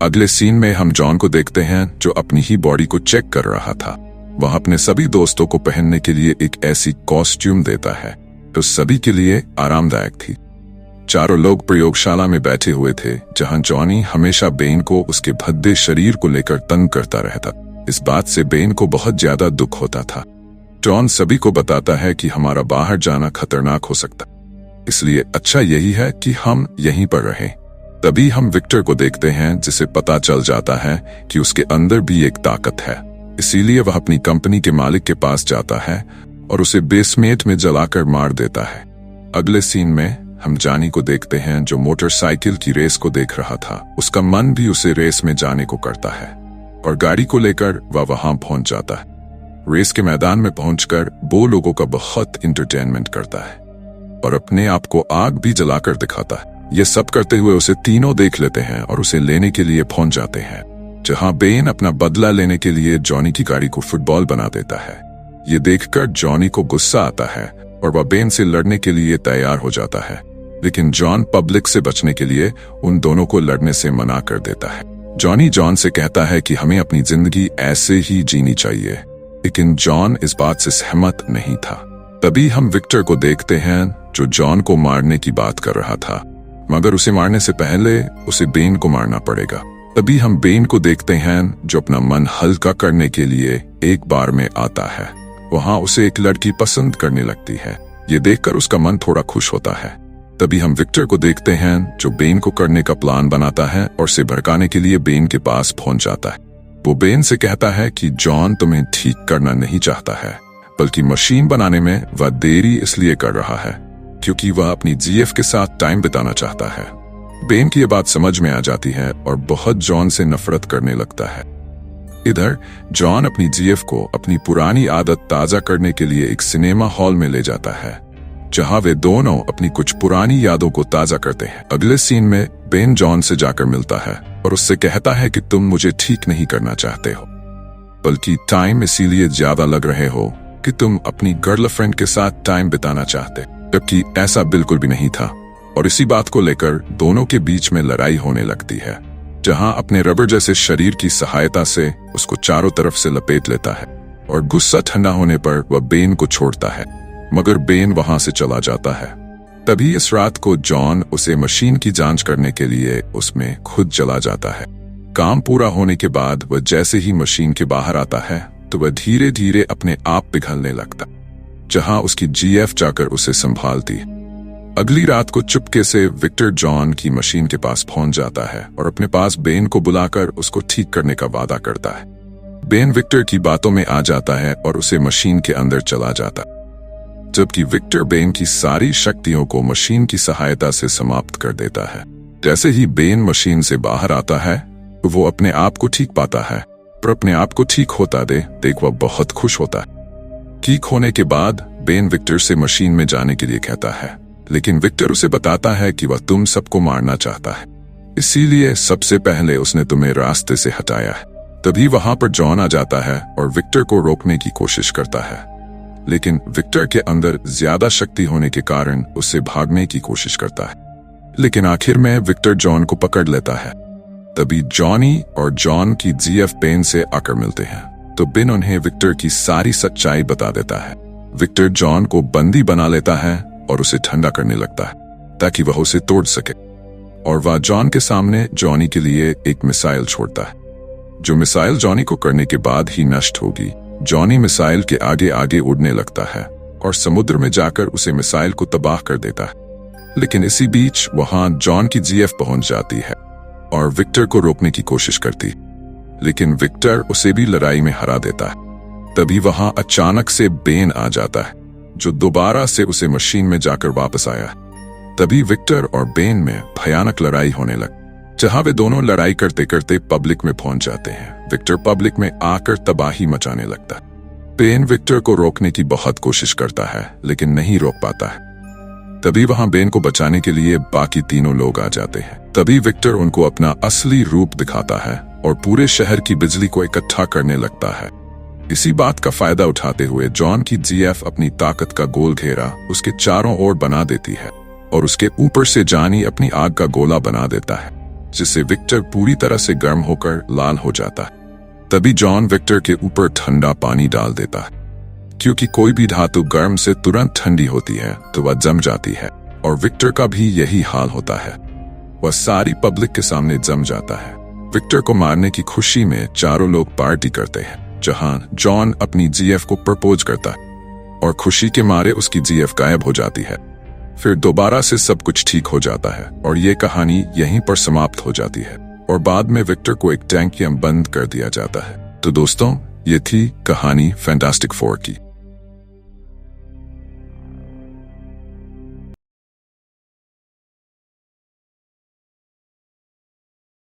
अगले सीन में हम जॉन को देखते हैं जो अपनी ही बॉडी को चेक कर रहा था। वह अपने सभी दोस्तों को पहनने के लिए एक ऐसी कॉस्ट्यूम देता है जो सभी के लिए आरामदायक थी। चारों लोग प्रयोगशाला में बैठे हुए थे जहां जॉनी हमेशा बेन को उसके भद्दे शरीर को लेकर तंग करता रहता। इस बात से बेन को बहुत ज्यादा दुख होता था। जॉन सभी को बताता है कि हमारा बाहर जाना खतरनाक हो सकता, इसलिए अच्छा यही है कि हम यहीं पर रहें। तभी हम विक्टर को देखते हैं जिसे पता चल जाता है कि उसके अंदर भी एक ताकत है, इसीलिए वह अपनी कंपनी के मालिक के पास जाता है और उसे बेसमेंट में जलाकर मार देता है। अगले सीन में हम जॉनी को देखते हैं जो मोटरसाइकिल की रेस को देख रहा था। उसका मन भी उसे रेस में जाने को करता है और गाड़ी को लेकर वह वहां पहुंच जाता है। रेस के मैदान में पहुंचकर वो लोगों का बहुत इंटरटेनमेंट करता है और अपने आप को आग भी जलाकर दिखाता है। ये सब करते हुए उसे तीनों देख लेते हैं और उसे लेने के लिए पहुंच जाते हैं, जहां बेन अपना बदला लेने के लिए जॉनी की गाड़ी को फुटबॉल बना देता है। ये देखकर जॉनी को गुस्सा आता है और वह बेन से लड़ने के लिए तैयार हो जाता है, लेकिन जॉन पब्लिक से बचने के लिए उन दोनों को लड़ने से मना कर देता है। जॉनी जॉन से कहता है कि हमें अपनी जिंदगी ऐसे ही जीनी चाहिए, लेकिन जॉन इस बात से सहमत नहीं था। तभी हम विक्टर को देखते हैं जो जॉन को मारने की बात कर रहा था, मगर उसे मारने से पहले उसे बेन को मारना पड़ेगा। तभी हम बेन को देखते हैं जो अपना मन हल्का करने के लिए एक बार में आता है। वहां उसे एक लड़की पसंद करने लगती है। ये देखकर उसका मन थोड़ा खुश होता है। तभी हम विक्टर को देखते हैं जो बेन को करने का प्लान बनाता है और उसे भड़काने के लिए बेन के पास पहुंच जाता है। वो बेन से कहता है कि जॉन तुम्हें ठीक करना नहीं चाहता है, बल्कि मशीन बनाने में वह देरी इसलिए कर रहा है क्योंकि वह अपनी जीएफ के साथ टाइम बिताना चाहता है। बेन की यह बात समझ में आ जाती है और बहुत जॉन से नफरत करने लगता है। इधर जॉन अपनी जीएफ को अपनी पुरानी आदत ताजा करने के लिए एक सिनेमा हॉल में ले जाता है, जहां वे दोनों अपनी कुछ पुरानी यादों को ताजा करते हैं। अगले सीन में बेन जॉन से जाकर मिलता है और उससे कहता है कि तुम मुझे ठीक नहीं करना चाहते हो, बल्कि टाइम इसीलिए ज्यादा लग रहे हो कि तुम अपनी गर्लफ्रेंड के साथ टाइम बिताना चाहते, जबकि ऐसा बिल्कुल भी नहीं था। और इसी बात को लेकर दोनों के बीच में लड़ाई होने लगती है, जहां अपने रबर जैसे शरीर की सहायता से उसको चारों तरफ से लपेट लेता है और गुस्सा ठंडा होने पर वह बेन को छोड़ता है, मगर बेन वहां से चला जाता है। तभी इस रात को जॉन उसे मशीन की जांच करने के लिए उसमें खुद चला जाता है। काम पूरा होने के बाद वह जैसे ही मशीन के बाहर आता है तो वह धीरे धीरे अपने आप पिघलने लगता, जहां उसकी जीएफ जाकर उसे संभालती। अगली रात को चुपके से विक्टर जॉन की मशीन के पास पहुंच जाता है और अपने पास बेन को बुलाकर उसको ठीक करने का वादा करता है। बेन विक्टर की बातों में आ जाता है और उसे मशीन के अंदर चला जाता, जबकि विक्टर बेन की सारी शक्तियों को मशीन की सहायता से समाप्त कर देता है। जैसे ही बेन मशीन से बाहर आता है तो वो अपने आप को ठीक पाता है, पर अपने आप को ठीक होता देख वह बहुत खुश होता है। ठीक होने के बाद बेन विक्टर से मशीन में जाने के लिए कहता है, लेकिन विक्टर उसे बताता है कि वह तुम सबको मारना चाहता है, इसीलिए सबसे पहले उसने तुम्हें रास्ते से हटाया है। तभी वहां पर जॉन आ जाता है और विक्टर को रोकने की कोशिश करता है, लेकिन विक्टर के अंदर ज्यादा शक्ति होने के कारण उससे भागने की कोशिश करता है, लेकिन आखिर में विक्टर जॉन को पकड़ लेता है। तभी जॉनी और जॉन की जीएफ बेन से आकर मिलते हैं, तो बेन उन्हें विक्टर की सारी सच्चाई बता देता है। विक्टर जॉन को बंदी बना लेता है और उसे ठंडा करने लगता है ताकि वह उसे तोड़ सके, और वह जॉन के सामने जॉनी के लिए एक मिसाइल छोड़ता है, जो मिसाइल जॉनी को करने के बाद ही नष्ट होगी। जॉनी मिसाइल के आगे आगे उड़ने लगता है और समुद्र में जाकर उसे मिसाइल को तबाह कर देता है, लेकिन इसी बीच वहां जॉन की जीएफ पहुंच जाती है और विक्टर को रोकने की कोशिश करती, लेकिन विक्टर उसे भी लड़ाई में हरा देता है। तभी वहां अचानक से बेन आ जाता है, जो दोबारा से उसे मशीन में जाकर वापस आया। तभी विक्टर और बेन में भयानक लड़ाई होने लगी, जहां वे दोनों लड़ाई करते करते पब्लिक में पहुंच जाते हैं। विक्टर पब्लिक में आकर तबाही मचाने लगता है। बेन विक्टर को रोकने की बहुत कोशिश करता है, लेकिन नहीं रोक पाता है। तभी वहां बेन को बचाने के लिए बाकी तीनों लोग आ जाते हैं। तभी विक्टर उनको अपना असली रूप दिखाता है और पूरे शहर की बिजली को इकट्ठा करने लगता है। इसी बात का फायदा उठाते हुए जॉन की जीएफ अपनी ताकत का गोल घेरा उसके चारों ओर बना देती है और उसके ऊपर से जॉनी अपनी आग का गोला बना देता है, जिससे विक्टर पूरी तरह से गर्म होकर लाल हो जाता है। तभी जॉन विक्टर के ऊपर ठंडा पानी डाल देता है। क्योंकि कोई भी धातु गर्म से तुरंत ठंडी होती है तो वह जम जाती है, और विक्टर का भी यही हाल होता है। वह सारी पब्लिक के सामने जम जाता है। विक्टर को मारने की खुशी में चारों लोग पार्टी करते हैं, जहां जॉन अपनी जीएफ को प्रपोज करता है और खुशी के मारे उसकी जीएफ गायब हो जाती है। फिर दोबारा से सब कुछ ठीक हो जाता है और ये कहानी यहीं पर समाप्त हो जाती है, और बाद में विक्टर को एक टैंक में बंद कर दिया जाता है। तो दोस्तों, ये थी कहानी फैंटास्टिक फोर की।